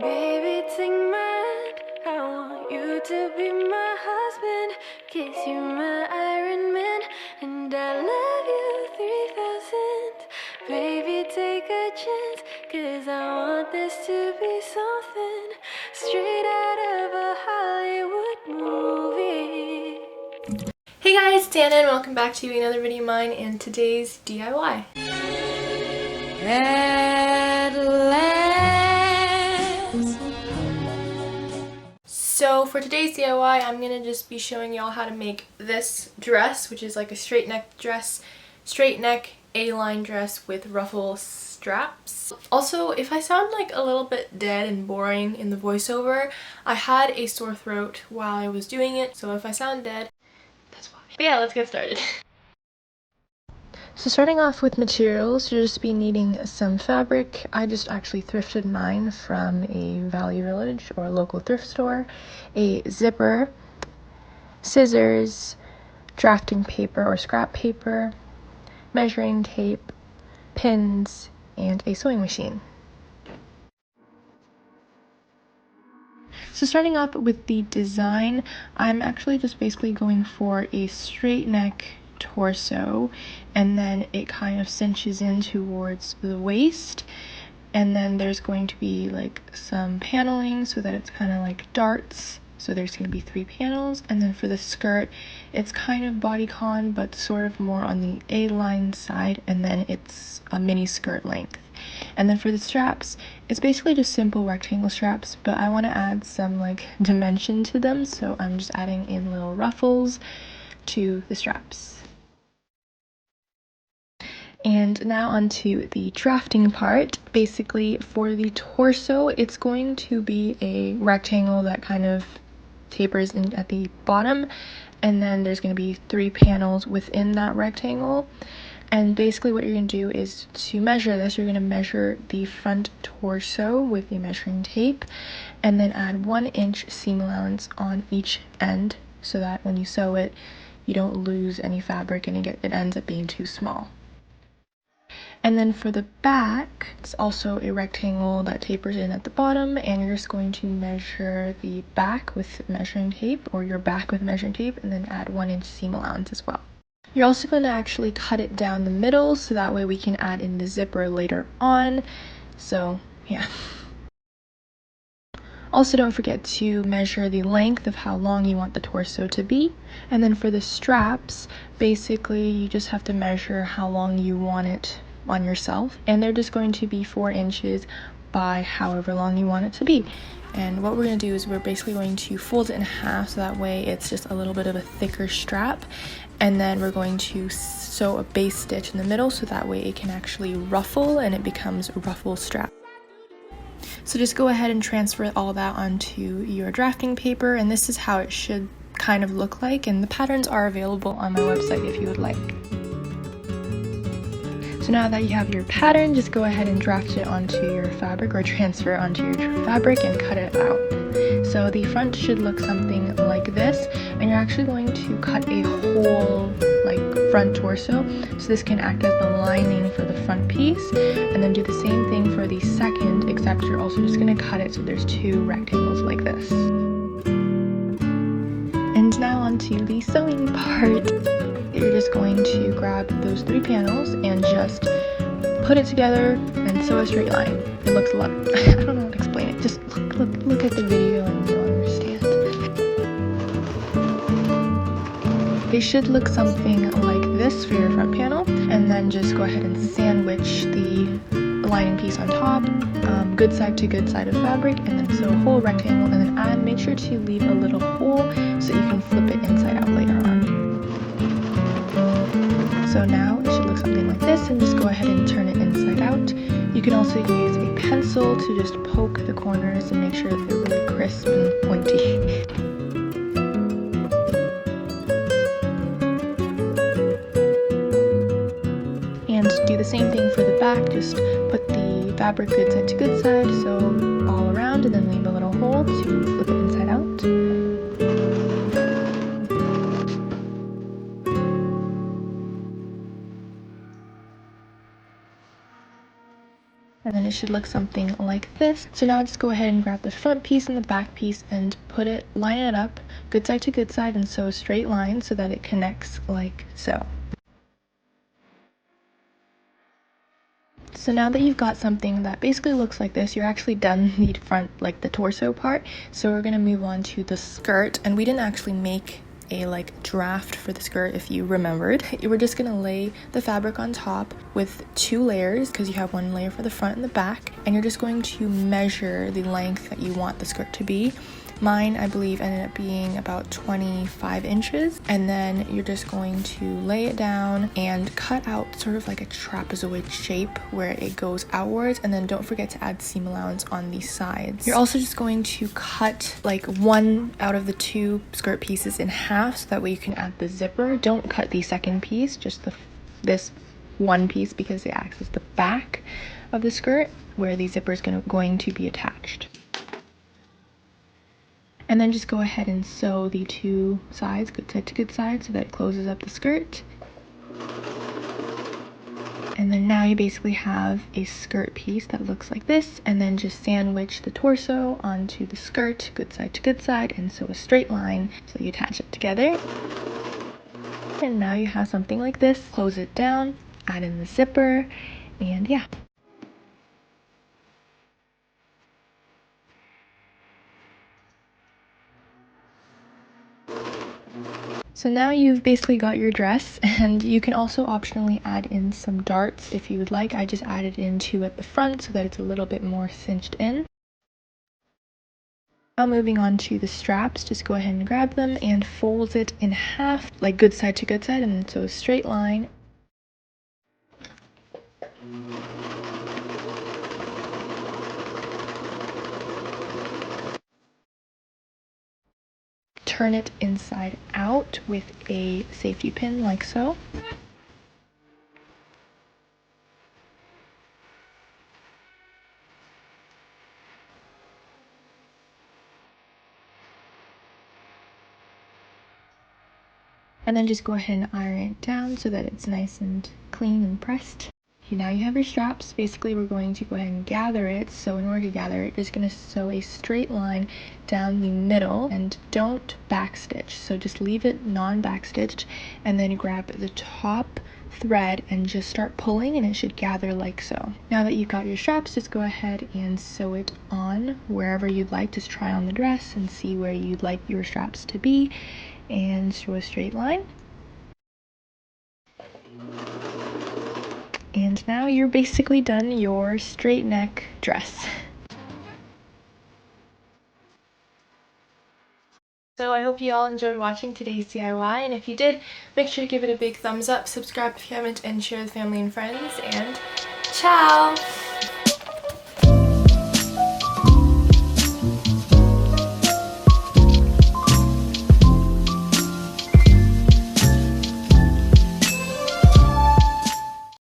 Baby, take my hand. I want you to be my husband. Kiss you, my Iron Man. And I love you 3000. Baby, take a chance. Cause I want this to be something straight out of a Hollywood movie. Hey guys, it's Anna and welcome back to another video of mine and today's DIY. At last. So for today's DIY, I'm gonna just be showing y'all how to make this dress, which is like a straight neck dress, straight neck A-line dress with ruffle straps. Also, if I sound like a little bit dead and boring in the voiceover, I had a sore throat while I was doing it, so if I sound dead, that's why. But yeah, let's get started. So starting off with materials, you'll just be needing some fabric. I just actually thrifted mine from a Value Village or local thrift store, a zipper, scissors, drafting paper or scrap paper, measuring tape, pins, and a sewing machine. So starting up with the design, I'm actually just basically going for a straight neck torso, and then it kind of cinches in towards the waist, and then there's going to be like some paneling so that it's kind of like darts. So there's going to be 3 panels, and then for the skirt, it's kind of bodycon but sort of more on the A-line side, and then it's a mini skirt length. And then for the straps, it's basically just simple rectangle straps, but I want to add some like dimension to them, so I'm just adding in little ruffles to the straps. And now onto the drafting part. Basically for the torso, it's going to be a rectangle that kind of tapers in at the bottom, and then there's going to be 3 panels within that rectangle. And basically what you're going to do is to measure this, you're going to measure the front torso with the measuring tape, and then add 1 inch seam allowance on each end so that when you sew it, you don't lose any fabric and it ends up being too small. And then for the back, it's also a rectangle that tapers in at the bottom, and you're just going to measure the back with measuring tape, or your back with measuring tape, and then add 1 inch seam allowance as well. You're also going to actually cut it down the middle so that way we can add in the zipper later on. So yeah. Also, don't forget to measure the length of how long you want the torso to be. And then for the straps, basically you just have to measure how long you want it on yourself, and they're just going to be 4 inches by however long you want it to be. And what we're going to do is we're basically going to fold it in half so that way it's just a little bit of a thicker strap, and then we're going to sew a base stitch in the middle so that way it can actually ruffle and it becomes a ruffle strap. So just go ahead and transfer all that onto your drafting paper, and this is how it should kind of look like, and the patterns are available on my website if you would like. So now that you have your pattern, just go ahead and draft it onto your fabric or transfer it onto your fabric and cut it out. So the front should look something like this, and you're actually going to cut a whole like front torso, so this can act as the lining for the front piece, and then do the same thing for the second, except you're also just going to cut it so there's 2 rectangles like this. And now onto the sewing part. You're just going to grab those 3 panels and just put it together and sew a straight line. It looks a lot, I don't know how to explain it, just look at the video and you'll understand. They should look something like this for your front panel, and then just go ahead and sandwich the lining piece on top, good side to good side of fabric, and then sew a whole rectangle, and then make sure to leave a little hole so you can flip it inside out later on. So now it should look something like this, and just go ahead and turn it inside out. You can also use a pencil to just poke the corners and make sure that they're really crisp and pointy. And do the same thing for the back, just put the fabric good side to good side, sew all around, and then leave a little hole to flip it inside out. And then then it should look something like this. So now just go ahead and grab the front piece and the back piece and line it up good side to good side and sew a straight line so that it connects like so. So now that you've got something that basically looks like this, you're actually done the front, like the torso part. So we're gonna move on to the skirt, and we didn't actually make a draft for the skirt if you remembered. You were just gonna lay the fabric on top with 2 layers because you have 1 layer for the front and the back, and you're just going to measure the length that you want the skirt to be. Mine, I believe, ended up being about 25 inches, and then you're just going to lay it down and cut out sort of like a trapezoid shape where it goes outwards, and then don't forget to add seam allowance on the sides. You're also just going to cut like 1 out of the 2 skirt pieces in half so that way you can add the zipper. Don't cut the second piece, just this one piece, because it acts as the back of the skirt where the zipper is going to be attached. And then just go ahead and sew the 2 sides, good side to good side, so that it closes up the skirt. And then now you basically have a skirt piece that looks like this, and then just sandwich the torso onto the skirt, good side to good side, and sew a straight line so you attach it together. And now you have something like this. Close it down, add in the zipper, and yeah. So now you've basically got your dress, and you can also optionally add in some darts if you would like. I just added in 2 at the front so that it's a little bit more cinched in. Now moving on to the straps, just go ahead and grab them and fold it in half, like good side to good side, and then sew a straight line. Turn it inside out with a safety pin like so. And then just go ahead and iron it down so that it's nice and clean and pressed. Okay, now you have your straps. Basically, we're going to go ahead and gather it. So in order to gather it, just going to sew a straight line down the middle, and don't backstitch. So just leave it non-backstitched, and then grab the top thread and just start pulling, and it should gather like so. Now that you've got your straps, just go ahead and sew it on wherever you'd like. Just try on the dress and see where you'd like your straps to be, and sew a straight line. And now you're basically done your straight neck dress. So I hope you all enjoyed watching today's DIY, and if you did, make sure to give it a big thumbs up, subscribe if you haven't, and share with family and friends, and ciao!